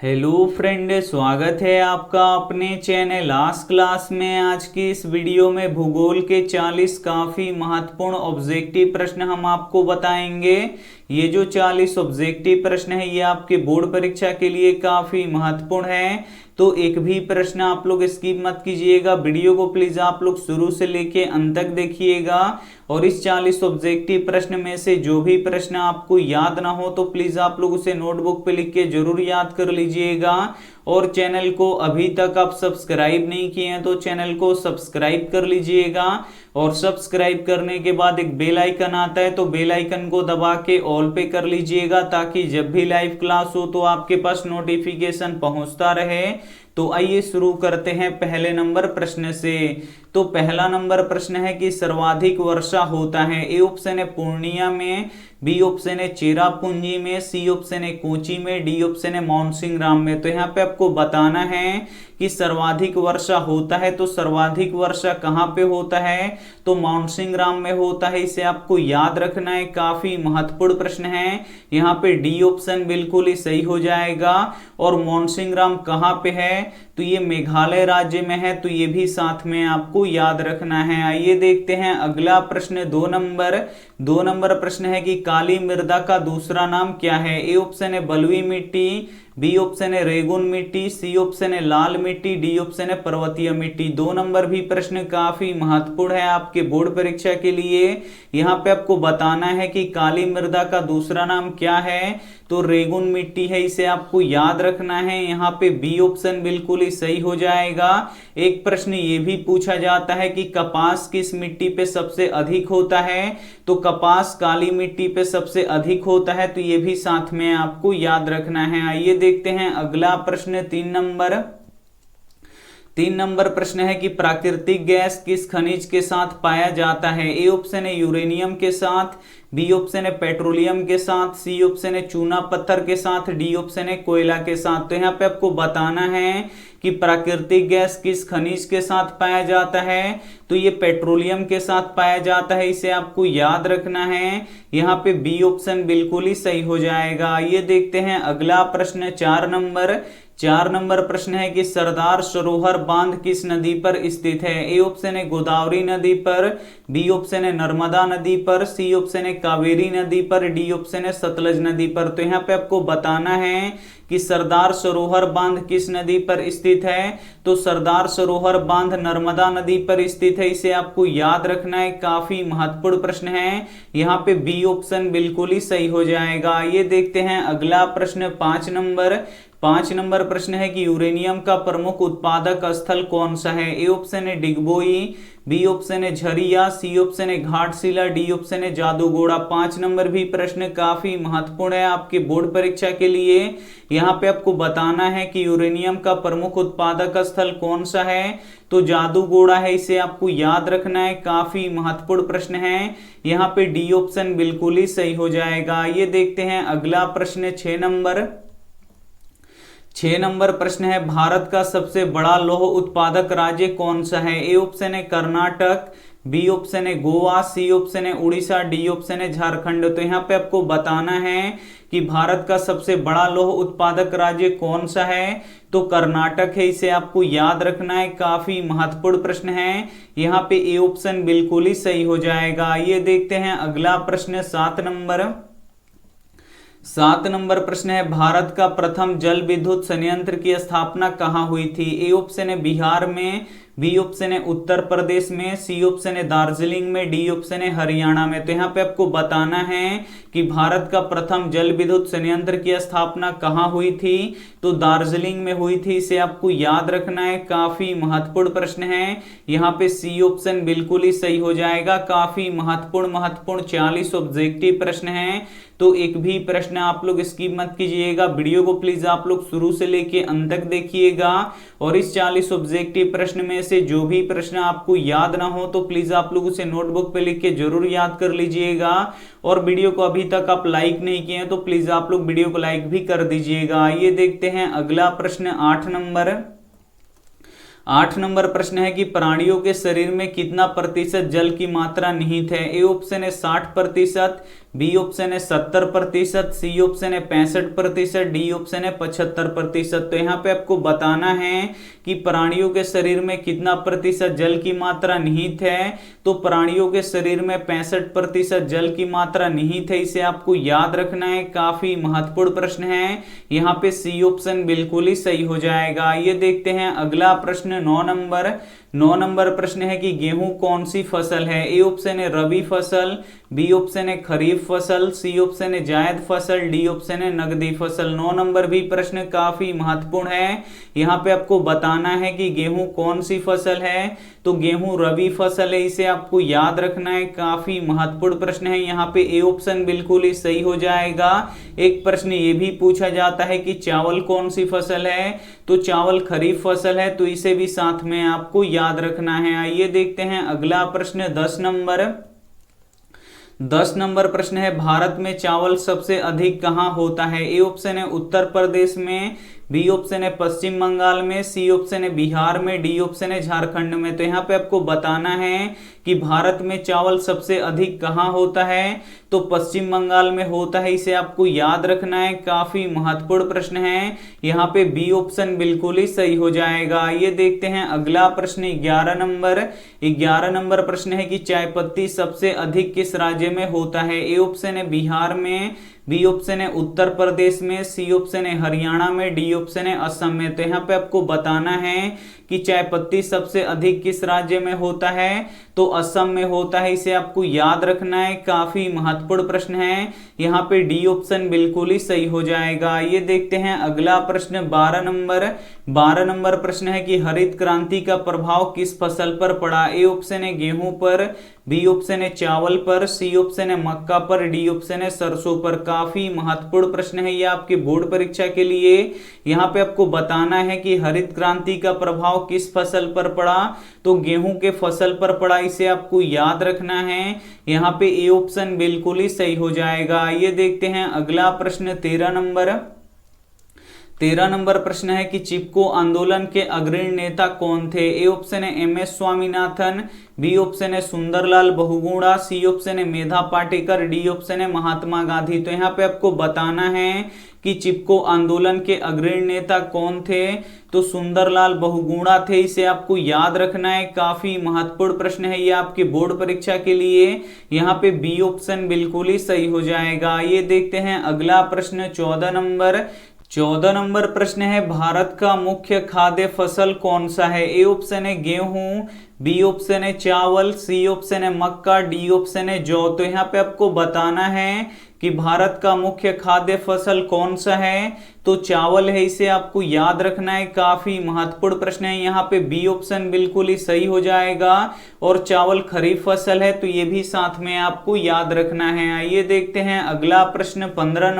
Hello friend, स्वागत है आपका अपने चैनल आस्क क्लास में। आज की इस वीडियो में भूगोल के 40 काफ़ी महत्वपूर्ण ऑब्जेक्टिव प्रश्न हम आपको बताएंगे। ये जो 40 ऑब्जेक्टिव प्रश्न है ये आपके बोर्ड परीक्षा के लिए काफ़ी महत्वपूर्ण है, तो एक भी प्रश्न आप लोग स्किप मत कीजिएगा। वीडियो को प्लीज़ आप लोग शुरू से लेके अंत तक देखिएगा और इस 40 ऑब्जेक्टिव प्रश्न में से जो भी प्रश्न आपको याद ना हो तो प्लीज़ आप लोग उसे नोटबुक पे लिख के जरूर याद कर लीजिएगा। और चैनल को अभी तक आप सब्सक्राइब नहीं किए हैं तो चैनल को सब्सक्राइब कर लीजिएगा और सब्सक्राइब करने के बाद एक बेल आइकन आता है तो बेल आइकन को दबा के ऑल पे कर लीजिएगा ताकि जब भी लाइव क्लास हो तो आपके पास नोटिफिकेशन पहुंचता रहे। तो आइए शुरू करते हैं पहले नंबर प्रश्न से। तो पहला नंबर प्रश्न है कि सर्वाधिक वर्षा होता है। ए ऑप्शन है पूर्णिया में, बी ऑप्शन है चेरापूंजी में, सी ऑप्शन है कोची में, डी ऑप्शन है मानसिंहराम में। तो यहाँ पे आपको बताना है कि सर्वाधिक वर्षा होता है तो सर्वाधिक वर्षा कहाँ पे होता है, तो मानसिंहराम में होता है। इसे आपको याद रखना है, काफी महत्वपूर्ण प्रश्न है। यहाँ पे डी ऑप्शन बिल्कुल ही सही हो जाएगा। और मानसिंहराम कहाँ पे है, तो ये मेघालय राज्य में है, तो ये भी साथ में आपको याद रखना है। आइए देखते हैं अगला प्रश्न। दो नंबर प्रश्न है कि काली मृदा का दूसरा नाम क्या है। ए ऑप्शन है बलुई मिट्टी, बी ऑप्शन है रेगुन मिट्टी, सी ऑप्शन है लाल मिट्टी, डी ऑप्शन है पर्वतीय मिट्टी। 2 नंबर भी प्रश्न काफी महत्वपूर्ण है आपके बोर्ड परीक्षा के लिए। यहाँ पे आपको बताना है कि काली मृदा का दूसरा नाम क्या है, तो रेगुन मिट्टी है, इसे आपको याद रखना है। यहाँ पे बी ऑप्शन बिल्कुल ही सही हो जाएगा। एक प्रश्न ये भी पूछा जाता है कि कपास किस मिट्टी पे सबसे अधिक होता है, तो कपास काली मिट्टी पे सबसे अधिक होता है, तो ये भी साथ में आपको याद रखना है। आइए देखते हैं अगला प्रश्न। 3 नंबर प्रश्न है कि प्राकृतिक गैस किस खनिज के साथ पाया जाता है। ए ऑप्शन है यूरेनियम के साथ, बी ऑप्शन है पेट्रोलियम के साथ, सी ऑप्शन है चूना पत्थर के साथ, डी ऑप्शन है कोयला के साथ। तो यहाँ पे आपको बताना है कि प्राकृतिक गैस किस खनिज के साथ पाया जाता है, तो ये पेट्रोलियम के साथ पाया जाता है, इसे आपको याद रखना है। यहाँ पे बी ऑप्शन बिल्कुल ही सही हो जाएगा। ये देखते हैं अगला प्रश्न। 4 नंबर प्रश्न है कि सरदार सरोवर बांध किस नदी पर स्थित है। ए ऑप्शन है गोदावरी नदी पर, बी ऑप्शन है नर्मदा नदी पर, सी ऑप्शन है कावेरी नदी पर, डी ऑप्शन है सतलज नदी पर। तो यहाँ पे आपको बताना है कि सरदार सरोवर बांध किस नदी पर स्थित है, तो सरदार सरोवर बांध नर्मदा नदी पर स्थित है, इसे आपको याद रखना है। काफी महत्वपूर्ण प्रश्न है। यहाँ पे बी ऑप्शन बिल्कुल ही सही हो जाएगा। ये देखते हैं अगला प्रश्न। 5 नंबर प्रश्न है कि यूरेनियम का प्रमुख उत्पादक स्थल कौन सा है। ए ऑप्शन है डिगबोई, बी ऑप्शन है झरिया, सी ऑप्शन है घाटशिला, डी ऑप्शन है जादूगोड़ा। 5 नंबर भी प्रश्न काफी महत्वपूर्ण है आपके बोर्ड परीक्षा के लिए। यहाँ पे आपको बताना है कि यूरेनियम का प्रमुख उत्पादक स्थल कौन सा है, तो जादूगोड़ा है, इसे आपको याद रखना है। काफी महत्वपूर्ण प्रश्न है। यहाँ पे डी ऑप्शन बिल्कुल ही सही हो जाएगा। ये देखते हैं अगला प्रश्न। 6 नंबर प्रश्न है भारत का सबसे बड़ा लौह उत्पादक राज्य कौन सा है। ए ऑप्शन है कर्नाटक, बी ऑप्शन है गोवा, सी ऑप्शन है उड़ीसा, डी ऑप्शन है झारखंड। तो यहाँ पे आपको बताना है कि भारत का सबसे बड़ा लौह उत्पादक राज्य कौन सा है, तो कर्नाटक है, इसे आपको याद रखना है। काफी महत्वपूर्ण प्रश्न है। यहाँ पे ए ऑप्शन बिल्कुल ही सही हो जाएगा। ये देखते हैं अगला प्रश्न। 7 नंबर प्रश्न है भारत का प्रथम जल विद्युत संयंत्र की स्थापना कहाँ हुई थी। ए ऑप्शन है बिहार में, बी ऑप्शन है उत्तर प्रदेश में, सी ऑप्शन है दार्जिलिंग में, डी ऑप्शन है हरियाणा में। तो यहाँ पे आपको बताना है कि भारत का प्रथम जल विद्युत संयंत्र की स्थापना कहाँ हुई थी, तो दार्जिलिंग में हुई थी, इसे आपको याद रखना है। काफी महत्वपूर्ण प्रश्न है। यहाँ पे सी ऑप्शन बिल्कुल ही सही हो जाएगा। काफी महत्वपूर्ण 40 ऑब्जेक्टिव प्रश्न है, तो एक भी प्रश्न आप लोग स्किप मत कीजिएगा। वीडियो को प्लीज आप लोग शुरू से लेके अंत तक देखिएगा और इस 40 ऑब्जेक्टिव प्रश्न में से जो भी प्रश्न आपको याद ना हो तो प्लीज आप लोग उसे नोटबुक पे लिख के जरूर याद कर लीजिएगा। और वीडियो को अभी तक आप लाइक नहीं किए हैं तो प्लीज आप लोग वीडियो को लाइक भी कर दीजिएगा। ये देखते हैं अगला प्रश्न। 8 नंबर प्रश्न है कि प्राणियों के शरीर में कितना प्रतिशत जल की मात्रा निहित है। ए ऑप्शन है 60%, बी ऑप्शन है 70%, सी ऑप्शन है 65%, डी ऑप्शन है 75%। तो यहाँ पे आपको बताना है कि प्राणियों के शरीर में कितना प्रतिशत जल की मात्रा निहित है। तो प्राणियों के शरीर में 65% जल की मात्रा निहित है, इसे आपको याद रखना है, काफी महत्वपूर्ण प्रश्न है। यहाँ पे सी ऑप्शन बिल्कुल ही सही हो जाएगा। ये देखते हैं अगला प्रश्न 9 नंबर प्रश्न है कि गेहूं कौन सी फसल है। ए ऑप्शन है रबी फसल, बी ऑप्शन है खरीफ फसल, सी ऑप्शन है जायद फसल, डी ऑप्शन है नगदी फसल। 9 नंबर भी प्रश्न काफी महत्वपूर्ण है। यहाँ पे आपको बताना है कि गेहूं कौन सी फसल है। तो गेहूं रबी फसल है, इसे आपको याद रखना है, काफी महत्वपूर्ण प्रश्न है। यहाँ पे ए ऑप्शन बिल्कुल ही सही हो जाएगा। एक प्रश्न ये भी पूछा जाता है कि चावल कौन सी फसल है, तो चावल खरीफ फसल है, तो इसे भी साथ में आपको याद रखना है। आइए देखते हैं अगला प्रश्न 10 नंबर प्रश्न है, भारत में चावल सबसे अधिक कहां होता है। ए ऑप्शन है उत्तर प्रदेश में, बी ऑप्शन है पश्चिम बंगाल में, सी ऑप्शन है बिहार में, डी ऑप्शन है झारखंड में। तो यहाँ पे आपको बताना है कि भारत में चावल सबसे अधिक कहां होता है, तो पश्चिम बंगाल में होता है, इसे आपको याद रखना है, काफी महत्वपूर्ण प्रश्न है। यहाँ पे बी ऑप्शन बिल्कुल ही सही हो जाएगा। ये देखते हैं अगला प्रश्न 11 नंबर प्रश्न है कि चाय पत्ती सबसे अधिक किस राज्य में होता है। ए ऑप्शन है बिहार में, बी ऑप्शन है उत्तर प्रदेश में, सी ऑप्शन है हरियाणा में, डी ऑप्शन है असम में। तो यहाँ पे आपको बताना है कि चाय पत्ती सबसे अधिक किस राज्य में होता है, तो असम में होता है, इसे आपको याद रखना है, काफी महत्वपूर्ण प्रश्न है। यहाँ पे डी ऑप्शन बिल्कुल ही सही हो जाएगा। ये देखते हैं अगला प्रश्न 12 नंबर प्रश्न है कि हरित क्रांति का प्रभाव किस फसल पर पड़ा। ए ऑप्शन है गेहूं पर, बी ऑप्शन है चावल पर, सी ऑप्शन है मक्का पर, डी ऑप्शन है सरसों पर। काफी महत्वपूर्ण प्रश्न है ये आपके बोर्ड परीक्षा के लिए। यहाँ पे आपको बताना है कि हरित क्रांति का प्रभाव किस फसल पर पड़ा, तो गेहूं के फसल पर पड़ा, इसे आपको याद रखना है। यहाँ पे ए ऑप्शन बिल्कुल ही सही हो जाएगा। ये देखते हैं अगला प्रश्न 13 नंबर प्रश्न है कि चिपको आंदोलन के अग्रणी नेता कौन थे। ए ऑप्शन है M S Swaminathan, B option है सुंदरलाल बहुगुणा, सी ऑप्शन है मेधा पाटेकर, डी ऑप्शन है महात्मा गांधी। तो यहाँ पे आपको बताना है कि चिपको आंदोलन के अग्रणी नेता कौन थे, तो सुंदरलाल बहुगुणा थे, इसे आपको याद रखना है, काफी महत्वपूर्ण प्रश्न है ये आपके बोर्ड परीक्षा के लिए। यहाँ पे बी ऑप्शन बिल्कुल ही सही हो जाएगा। ये देखते हैं अगला प्रश्न 14 नंबर प्रश्न है, भारत का मुख्य खाद्य फसल कौन सा है। ए ऑप्शन है गेहूं, बी ऑप्शन है चावल, सी ऑप्शन है मक्का, डी ऑप्शन है जौ। तो यहाँ पे आपको बताना है कि भारत का मुख्य खाद्य फसल कौन सा है, तो चावल है, इसे आपको याद रखना है, काफी महत्वपूर्ण प्रश्न है। यहाँ पे बी ऑप्शन बिल्कुल ही सही हो जाएगा। और चावल खरीफ फसल है, तो ये भी साथ में आपको याद रखना है। आइए देखते हैं अगला प्रश्न 15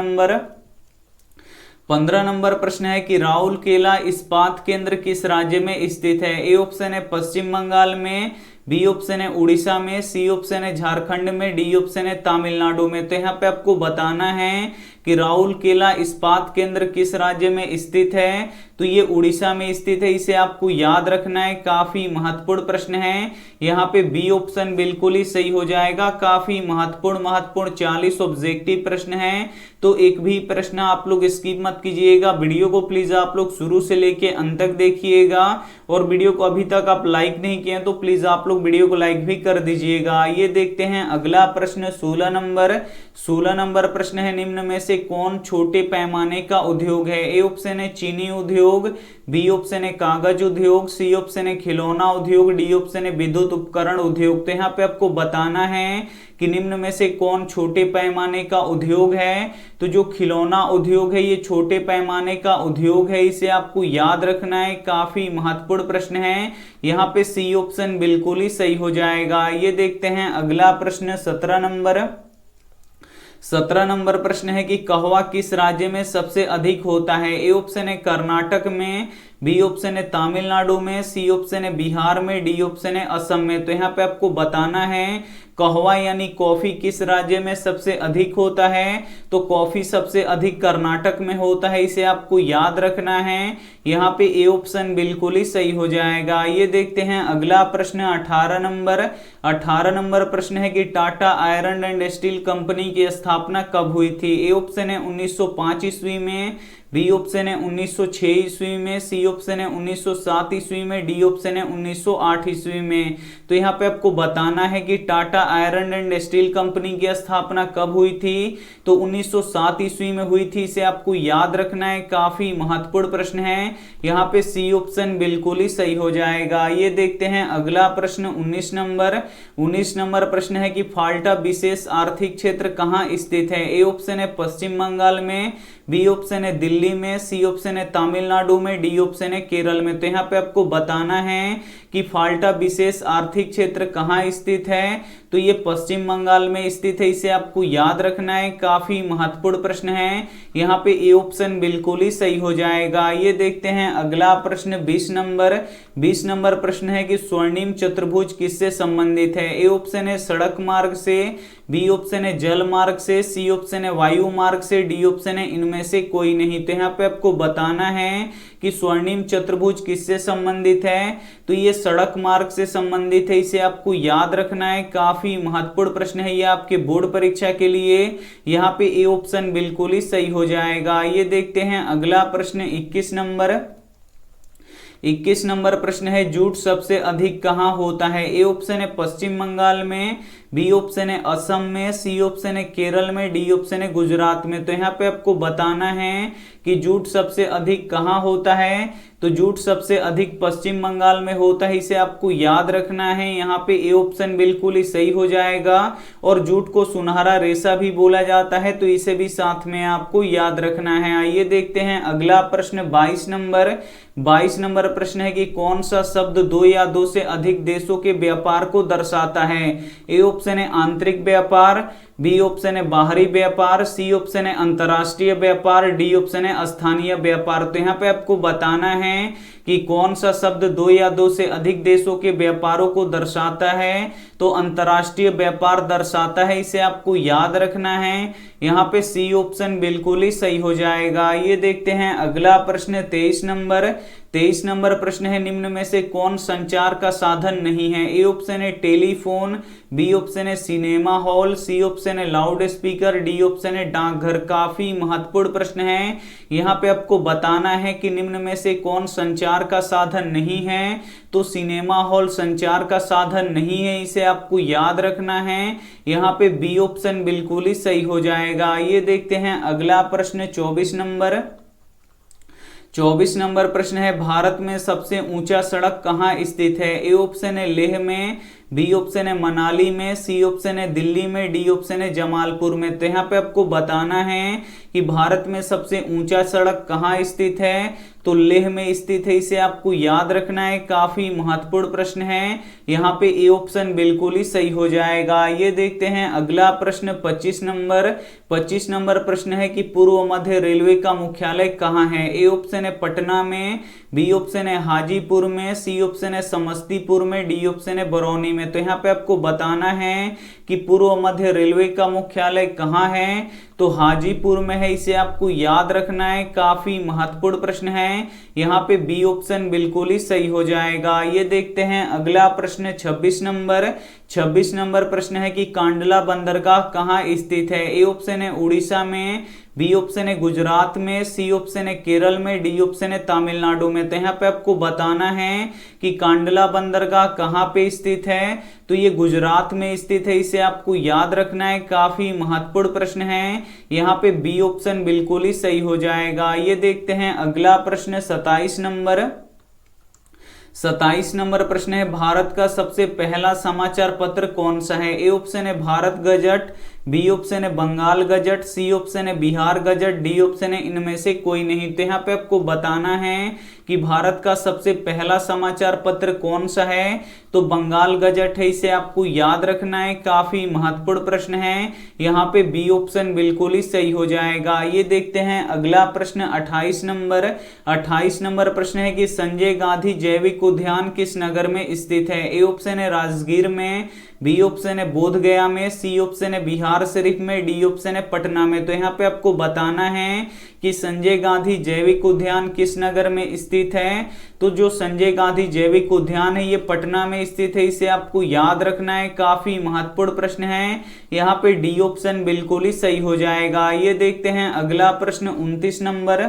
नंबर प्रश्न है कि राउरकेला इस्पात केंद्र किस राज्य में स्थित है। ए ऑप्शन है पश्चिम बंगाल में, बी ऑप्शन है उड़ीसा में, सी ऑप्शन है झारखंड में, डी ऑप्शन है तमिलनाडु में। तो यहाँ पे आपको बताना है कि राउरकेला इस्पात केंद्र किस राज्य में स्थित है, तो ये उड़ीसा में स्थित है, इसे आपको याद रखना है, काफी महत्वपूर्ण प्रश्न है। यहाँ पे बी ऑप्शन बिल्कुल ही सही हो जाएगा। काफी महत्वपूर्ण 40 ऑब्जेक्टिव प्रश्न है, तो एक भी प्रश्न आप लोग स्किप मत कीजिएगा। वीडियो को प्लीज आप लोग शुरू से लेके अंत तक देखिएगा, और वीडियो को अभी तक आप लाइक नहीं किए तो प्लीज आप लोग वीडियो को लाइक भी कर दीजिएगा। ये देखते हैं अगला प्रश्न 16 नंबर प्रश्न है, निम्न में से कौन छोटे पैमाने का उद्योग है। ए ऑप्शन है चीनी उद्योग, बी ऑप्शन है कागज उद्योग, सी ऑप्शन है खिलौना उद्योग, डी ऑप्शन है विद्युत उपकरण उद्योग। तो यहाँ पे आपको बताना है कि निम्न में से कौन छोटे पैमाने का उद्योग है, तो जो खिलौना उद्योग है ये छोटे पैमाने का उद्योग है, इसे आपको याद रखना है, काफी महत्वपूर्ण प्रश्न है। यहाँ पे सी ऑप्शन बिल्कुल ही सही हो जाएगा। ये देखते हैं अगला प्रश्न 17 नंबर प्रश्न है कि कहवा किस राज्य में सबसे अधिक होता है। ए ऑप्शन है कर्नाटक में, बी ऑप्शन है तमिलनाडु में, सी ऑप्शन है बिहार में, डी ऑप्शन है असम में। तो यहाँ पे आपको बताना है कहवा यानी कॉफी किस राज्य में सबसे अधिक होता है, तो कॉफी सबसे अधिक कर्नाटक में होता है, इसे आपको याद रखना है। यहाँ पे ए ऑप्शन बिल्कुल ही सही हो जाएगा। ये देखते हैं अगला प्रश्न 18 नंबर प्रश्न है कि Tata iron and steel company की स्थापना कब हुई थी। ए ऑप्शन है 1905 ईस्वी में, बी ऑप्शन है 1906 ईस्वी में, सी ऑप्शन है 1907 ईस्वी में, डी ऑप्शन है 1908 ईस्वी में। तो यहाँ पे आपको बताना है कि Tata iron and steel company की स्थापना कब हुई थी, तो 1907 ईस्वी में हुई थी, इसे आपको याद रखना है, काफी महत्वपूर्ण प्रश्न है। यहाँ पे सी ऑप्शन बिल्कुल ही सही हो जाएगा। ये देखते हैं अगला प्रश्न 19 नंबर प्रश्न है कि फाल्टा विशेष आर्थिक क्षेत्र कहाँ स्थित है। ए ऑप्शन है पश्चिम बंगाल में, बी ऑप्शन है दिल्ली में, सी ऑप्शन है तमिलनाडु में, डी ऑप्शन है केरल में। तो यहाँ पे आपको बताना है कि फाल्टा विशेष आर्थिक क्षेत्र कहाँ स्थित है, तो ये पश्चिम बंगाल में स्थित है, इसे आपको याद रखना है, काफी महत्वपूर्ण प्रश्न है। यहाँ पे ए ऑप्शन बिल्कुल ही सही हो जाएगा। ये देखते हैं अगला प्रश्न 20 नंबर प्रश्न है कि स्वर्णिम चतुर्भुज किससे संबंधित है। ए ऑप्शन है सड़क मार्ग से, बी ऑप्शन है जल मार्ग से, सी ऑप्शन है वायु मार्ग से, डी ऑप्शन है इनमें से कोई नहीं। तो यहाँ पे आपको बताना है कि स्वर्णिम चतुर्भुज किससे संबंधित है, तो ये सड़क मार्ग से संबंधित है, इसे आपको याद रखना है, काफी महत्वपूर्ण प्रश्न है ये आपके बोर्ड परीक्षा के लिए। यहाँ पे ए ऑप्शन बिल्कुल ही सही हो जाएगा। ये देखते हैं अगला प्रश्न 21 नंबर प्रश्न है जूट सबसे अधिक कहाँ होता है। ए ऑप्शन है पश्चिम बंगाल में, बी ऑप्शन है असम में, सी ऑप्शन है केरल में, डी ऑप्शन है गुजरात में। तो यहाँ पे आपको बताना है कि जूट सबसे अधिक कहाँ होता है, तो जूट सबसे अधिक पश्चिम बंगाल में होता है, इसे आपको याद रखना है। यहाँ पे ए ऑप्शन बिल्कुल ही सही हो जाएगा। और जूट को सुनहरा रेशा भी बोला जाता है, तो इसे भी साथ में आपको याद रखना है। आइए देखते हैं अगला प्रश्न 22 नंबर प्रश्न है कि कौन सा शब्द दो या दो से अधिक देशों के व्यापार को दर्शाता है। ए ऑप्शन है आंतरिक व्यापार, बी ऑप्शन है बाहरी व्यापार, सी ऑप्शन है अंतरराष्ट्रीय व्यापार, डी ऑप्शन है स्थानीय व्यापार। तो यहाँ पे आपको बताना है कि कौन सा शब्द दो या दो से अधिक देशों के व्यापारों को दर्शाता है, तो अंतरराष्ट्रीय व्यापार दर्शाता है, इसे आपको याद रखना है। यहाँ पे सी ऑप्शन बिल्कुल ही सही हो जाएगा। ये देखते हैं अगला प्रश्न 23 नंबर प्रश्न है निम्न में से कौन संचार का साधन नहीं है। ए ऑप्शन है टेलीफोन, बी ऑप्शन है सिनेमा हॉल, सी ऑप्शन है लाउड स्पीकर, डी ऑप्शन है डाकघर। काफी महत्वपूर्ण प्रश्न है। यहाँ पे आपको बताना है कि निम्न में से कौन संचार का साधन नहीं है, तो सिनेमा हॉल संचार का साधन नहीं है, इसे आपको याद रखना है। यहाँ पे बी ऑप्शन बिल्कुल ही सही हो जाएगा। ये देखते हैं अगला प्रश्न 24 नंबर प्रश्न है भारत में सबसे ऊंचा सड़क कहाँ स्थित है। ए ऑप्शन है लेह में, बी ऑप्शन है मनाली में, सी ऑप्शन है दिल्ली में, डी ऑप्शन है जमालपुर में। तो यहाँ पे आपको बताना है कि भारत में सबसे ऊंचा सड़क कहाँ स्थित है, तो लेह में स्थित है, इसे आपको याद रखना है, काफी महत्वपूर्ण प्रश्न है। यहाँ पे ए ऑप्शन बिल्कुल ही सही हो जाएगा। ये देखते हैं अगला प्रश्न 25 नंबर प्रश्न है कि पूर्व मध्य रेलवे का मुख्यालय कहाँ है। ए ऑप्शन है पटना में, बी ऑप्शन है हाजीपुर में, सी ऑप्शन है समस्तीपुर में, डी ऑप्शन है बरौनी में। तो यहाँ पे आपको बताना है कि पूर्व मध्य रेलवे का मुख्यालय कहाँ है, तो हाजीपुर में है, इसे आपको याद रखना है, काफी महत्वपूर्ण प्रश्न है। यहाँ पे बी ऑप्शन बिल्कुल ही सही हो जाएगा। ये देखते हैं अगला प्रश्न 26 नंबर प्रश्न है कि कांडला बंदरगाह कहाँ स्थित है। ए ऑप्शन है उड़ीसा में, बी ऑप्शन है गुजरात में, सी ऑप्शन है केरल में, डी ऑप्शन है तमिलनाडु में। तो यहाँ पे आपको बताना है कि कांडला बंदरगाह कहाँ पे स्थित है, तो ये गुजरात में स्थित है, इसे आपको याद रखना है, काफी महत्वपूर्ण प्रश्न है। यहाँ पे बी ऑप्शन बिल्कुल ही सही हो जाएगा। ये देखते हैं अगला प्रश्न 27 नंबर प्रश्न है भारत का सबसे पहला समाचार पत्र कौन सा है। ए ऑप्शन है भारत गजट, बी ऑप्शन है बंगाल गजट, सी ऑप्शन है बिहार गजट, डी ऑप्शन है इनमें से कोई नहीं। तो यहाँ पे आपको बताना है कि भारत का सबसे पहला समाचार पत्र कौन सा है, तो बंगाल गजट है, इसे आपको याद रखना है, काफी महत्वपूर्ण प्रश्न है। यहाँ पे बी ऑप्शन बिल्कुल ही सही हो जाएगा। ये देखते हैं अगला प्रश्न 28 नंबर। 28 नंबर प्रश्न है कि संजय गांधी जैविक उद्यान किस नगर में स्थित है। ए ऑप्शन है राजगीर में, बी ऑप्शन है बोध गया में, सी ऑप्शन है बिहार शरीफ में, डी ऑप्शन है पटना में। तो यहाँ पे आपको बताना है कि संजय गांधी जैविक उद्यान किस नगर में स्थित है। तो जो संजय गांधी जैविक उद्यान है ये पटना में स्थित है, इसे आपको याद रखना है, काफी महत्वपूर्ण प्रश्न है। यहाँ पे डी ऑप्शन बिल्कुल ही सही हो जाएगा। ये देखते हैं अगला प्रश्न 29 नंबर।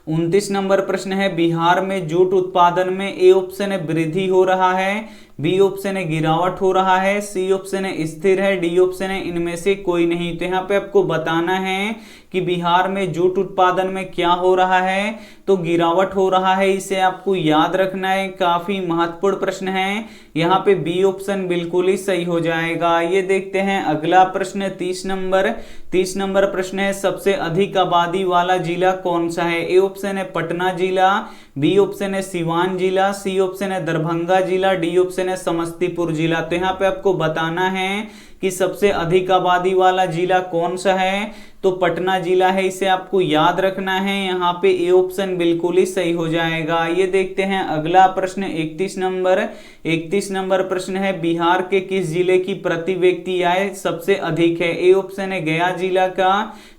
29 नंबर प्रश्न है बिहार में जूट उत्पादन में ए ऑप्शन है वृद्धि हो रहा है, बी ऑप्शन है गिरावट हो रहा है, सी ऑप्शन है स्थिर है, डी ऑप्शन है इनमें से कोई नहीं। तो यहाँ पे आपको बताना है कि बिहार में जूट उत्पादन में क्या हो रहा है, तो गिरावट हो रहा है, इसे आपको याद रखना है, काफी महत्वपूर्ण प्रश्न है। यहाँ पे बी ऑप्शन बिल्कुल ही सही हो जाएगा। ये देखते हैं अगला प्रश्न 30 नंबर। 30 नंबर प्रश्न है सबसे अधिक आबादी वाला जिला कौन सा है। ए ऑप्शन है पटना जिला, बी ऑप्शन है सिवान जिला, सी ऑप्शन है दरभंगा जिला, डी ऑप्शन है समस्तीपुर जिला। तो यहाँ पे आपको बताना है कि सबसे अधिक आबादी वाला जिला कौन सा है, तो पटना जिला है, इसे आपको याद रखना है। यहाँ पे ए ऑप्शन बिल्कुल ही सही हो जाएगा। ये देखते हैं अगला प्रश्न 31 नंबर। 31 नंबर प्रश्न है बिहार के किस जिले की प्रति व्यक्ति आय सबसे अधिक है। ए ऑप्शन है गया जिला का,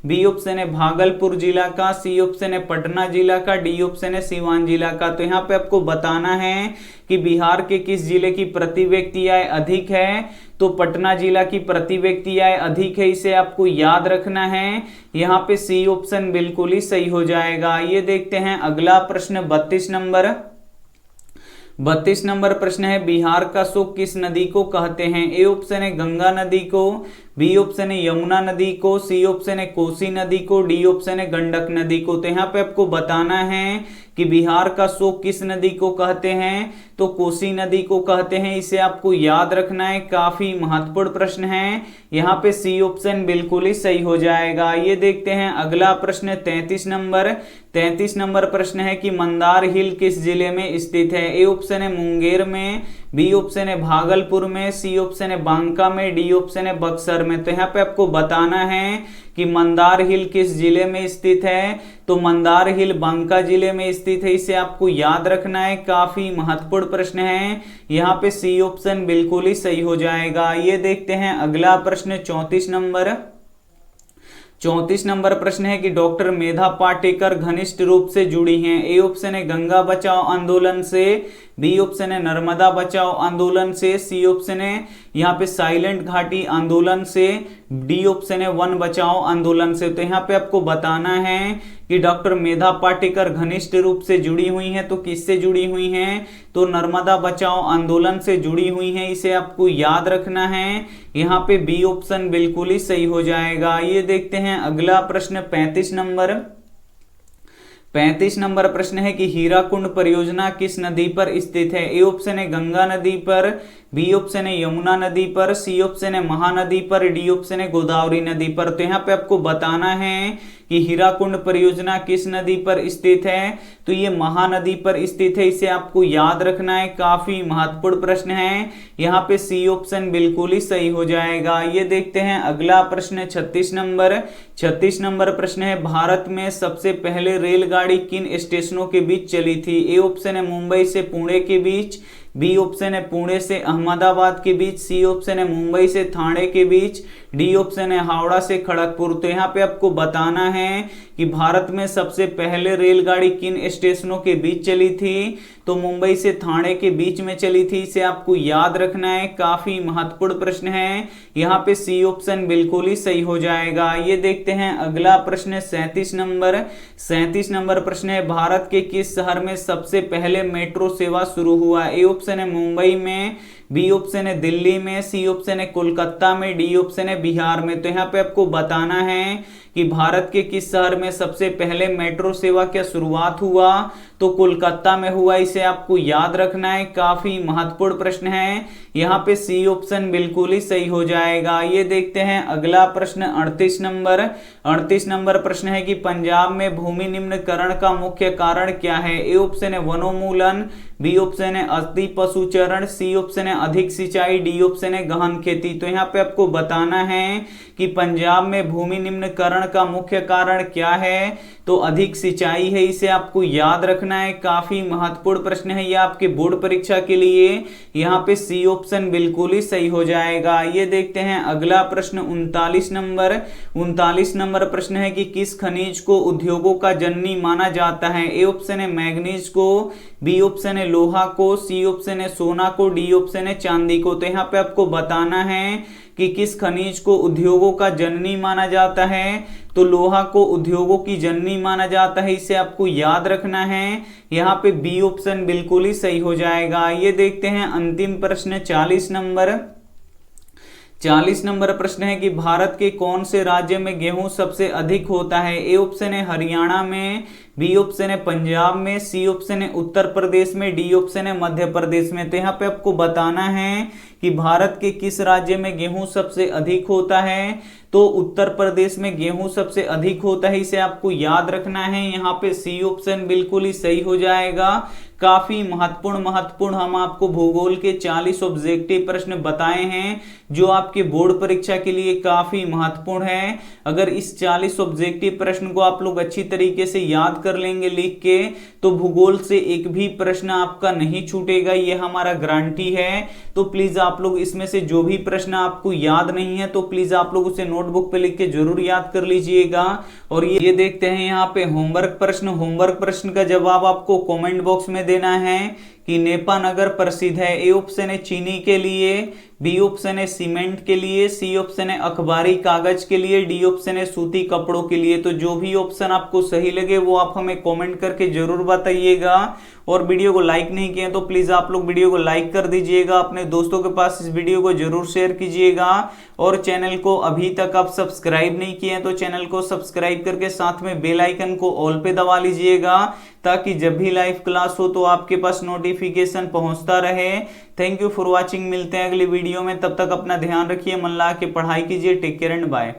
बी ऑप्शन है भागलपुर जिला का, सी ऑप्शन है पटना जिला का, डी ऑप्शन है सिवान जिला का। तो यहाँ पे आपको बताना है कि बिहार के किस जिले की प्रति व्यक्ति आय अधिक है, तो पटना जिला की प्रति व्यक्ति आय अधिक है, इसे आपको याद रखना है। यहाँ पे सी ऑप्शन बिल्कुल ही सही हो जाएगा। ये देखते हैं अगला प्रश्न 32 नंबर। 32 नंबर प्रश्न है बिहार का शोक किस नदी को कहते हैं। ए ऑप्शन है गंगा नदी को, बी ऑप्शन है यमुना नदी को, सी ऑप्शन है कोसी नदी को, डी ऑप्शन है गंडक नदी को। तो यहाँ पे आपको बताना है कि बिहार का शोक किस नदी को कहते हैं, तो कोसी नदी को कहते हैं, इसे आपको याद रखना है, काफी महत्वपूर्ण प्रश्न है। यहाँ पे सी ऑप्शन बिल्कुल ही सही हो जाएगा। ये देखते हैं अगला प्रश्न 33 नंबर। 33 नंबर प्रश्न है कि मंदार हिल किस जिले में स्थित है। ए ऑप्शन है मुंगेर में, बी ऑप्शन है भागलपुर में, सी ऑप्शन है बांका में, डी ऑप्शन है बक्सर में। तो यहाँ पे आपको बताना है कि मंदार हिल किस जिले में स्थित है, तो मंदार हिल बांका जिले में स्थित है, इसे आपको याद रखना है, काफी महत्वपूर्ण प्रश्न है। यहाँ पे सी ऑप्शन बिल्कुल ही सही हो जाएगा। ये देखते हैं अगला प्रश्न 34 नंबर। 34 नंबर प्रश्न है कि डॉक्टर मेधा पाटेकर घनिष्ठ रूप से जुड़ी हैं। ए ऑप्शन है गंगा बचाओ आंदोलन से, बी ऑप्शन है नर्मदा बचाओ आंदोलन से, सी ऑप्शन है यहाँ पे साइलेंट घाटी आंदोलन से, डी ऑप्शन है वन बचाओ आंदोलन से। तो यहाँ पे आपको बताना है कि डॉक्टर मेधा पाटेकर घनिष्ठ रूप से जुड़ी हुई हैं, तो किससे जुड़ी हुई हैं, तो नर्मदा बचाओ आंदोलन से जुड़ी हुई हैं, इसे आपको याद रखना है। यहाँ पे बी ऑप्शन बिल्कुल ही सही हो जाएगा। ये देखते हैं अगला प्रश्न 35 नंबर। 35 नंबर प्रश्न है कि हीराकुंड परियोजना किस नदी पर स्थित है। ए ऑप्शन है गंगा नदी पर, बी ऑप्शन है यमुना नदी पर, सी ऑप्शन है महानदी पर, डी ऑप्शन है गोदावरी नदी पर। तो यहाँ पे आपको बताना है कि हीराकुंड परियोजना किस नदी पर स्थित है, तो ये महानदी पर स्थित है, इसे आपको याद रखना है, काफी महत्वपूर्ण प्रश्न है। यहाँ पे सी ऑप्शन बिल्कुल ही सही हो जाएगा। ये देखते हैं अगला प्रश्न 36 नंबर। 36 नंबर प्रश्न है भारत में सबसे पहले रेलगाड़ी किन स्टेशनों के बीच चली थी। ए ऑप्शन है मुंबई से पुणे के बीच, बी ऑप्शन है पुणे से अहमदाबाद के बीच, सी ऑप्शन है मुंबई से ठाणे के बीच, डी ऑप्शन है हावड़ा से खड़गपुर। तो यहाँ पे आपको बताना है कि भारत में सबसे पहले रेलगाड़ी किन स्टेशनों के बीच चली थी, तो मुंबई से ठाणे के बीच में चली थी, इसे आपको याद रखना है, काफी महत्वपूर्ण प्रश्न है। यहाँ पे सी ऑप्शन बिल्कुल ही सही हो जाएगा। ये देखते हैं अगला प्रश्न 37 नंबर। 37 नंबर प्रश्न है भारत के किस शहर में सबसे पहले मेट्रो सेवा शुरू हुआ। ए ऑप्शन है मुंबई में, बी ऑप्शन है दिल्ली में, सी ऑप्शन है कोलकाता में, डी ऑप्शन है बिहार में। तो यहाँ पे आपको बताना है कि भारत के किस शहर में सबसे पहले मेट्रो सेवा क्या शुरुआत हुआ, तो कोलकाता में हुआ, इसे आपको याद रखना है, काफी महत्वपूर्ण प्रश्न है। यहाँ पे सी ऑप्शन बिल्कुल ही सही हो जाएगा। ये देखते हैं अगला प्रश्न 38 नंबर प्रश्न है कि पंजाब में भूमि निम्नीकरण का मुख्य कारण क्या है। ए ऑप्शन है वनोन्मूलन, बी ऑप्शन है अति पशुचरण, सी ऑप्शन है अधिक सिंचाई, डी ऑप्शन है गहन खेती। तो यहाँ पे आपको बताना है कि पंजाब में भूमि निम्नीकरण का मुख्य कारण क्या है, तो अधिक सिंचाई है। इसे आपको याद रखना है, काफी महत्वपूर्ण प्रश्न है ये आपके बोर्ड परीक्षा के लिए। यहाँ पे सी ऑप्शन बिल्कुल ही सही हो जाएगा। ये देखते हैं अगला प्रश्न 39 नंबर प्रश्न है कि किस खनिज को उद्योगों का जननी माना जाता है। ए ऑप्शन है मैग्नीज को, बी ऑप्शन है लोहा को, सी ऑप्शन है सोना को, डी ऑप्शन है चांदी को। तो यहाँ पे आपको बताना है कि किस खनिज को उद्योगों का जननी माना जाता है, तो लोहा को उद्योगों की जननी माना जाता है। इसे आपको याद रखना है। यहाँ पे बी ऑप्शन बिल्कुल ही सही हो जाएगा। ये देखते हैं अंतिम प्रश्न 40 नंबर प्रश्न है कि भारत के कौन से राज्य में गेहूं सबसे अधिक होता है। ए ऑप्शन है हरियाणा में, बी ऑप्शन है पंजाब में, सी ऑप्शन है उत्तर प्रदेश में, डी ऑप्शन है मध्य प्रदेश में। तो यहाँ पे आपको बताना है कि भारत के किस राज्य में गेहूं सबसे अधिक होता है, तो उत्तर प्रदेश में गेहूं सबसे अधिक होता है। इसे आपको याद रखना है। यहाँ पे सी ऑप्शन बिल्कुल ही सही हो जाएगा। काफी महत्वपूर्ण हम आपको भूगोल के 40 ऑब्जेक्टिव प्रश्न बताए हैं जो आपके बोर्ड परीक्षा के लिए काफी महत्वपूर्ण है। अगर इस 40 ऑब्जेक्टिव प्रश्न को आप लोग अच्छी तरीके से याद कर लेंगे लिख के, तो भूगोल से एक भी प्रश्न आपका नहीं छूटेगा, ये हमारा गारंटी है। तो प्लीज आप लोग इसमें से जो भी प्रश्न आपको याद नहीं है, तो प्लीज आप लोग उसे नोटबुक पे लिख के जरूर याद कर लीजिएगा। और ये देखते हैं यहाँ पे होमवर्क प्रश्न का जवाब आपको कमेंट बॉक्स में देना है कि नेपा नगर प्रसिद्ध है। ए ऑप्शन है चीनी के लिए, बी ऑप्शन है सीमेंट के लिए, सी ऑप्शन है अखबारी कागज के लिए, डी ऑप्शन है सूती कपड़ों के लिए। तो जो भी ऑप्शन आपको सही लगे वो आप हमें कमेंट करके जरूर बताइएगा। और वीडियो को लाइक नहीं किया तो प्लीज आप लोग वीडियो को लाइक कर दीजिएगा, अपने दोस्तों के पास इस वीडियो को जरूर शेयर कीजिएगा। और चैनल को अभी तक आप सब्सक्राइब नहीं किए हैं तो चैनल को सब्सक्राइब करके साथ में बेल आइकन को ऑल पे दबा लीजिएगा, ताकि जब भी लाइव क्लास हो तो आपके पास नोटिफिकेशन पहुंचता रहे। Thank you for watching. मिलते हैं अगली वीडियो में, तब तक अपना ध्यान रखिए, मन लगा के पढ़ाई कीजिए। Take care and bye.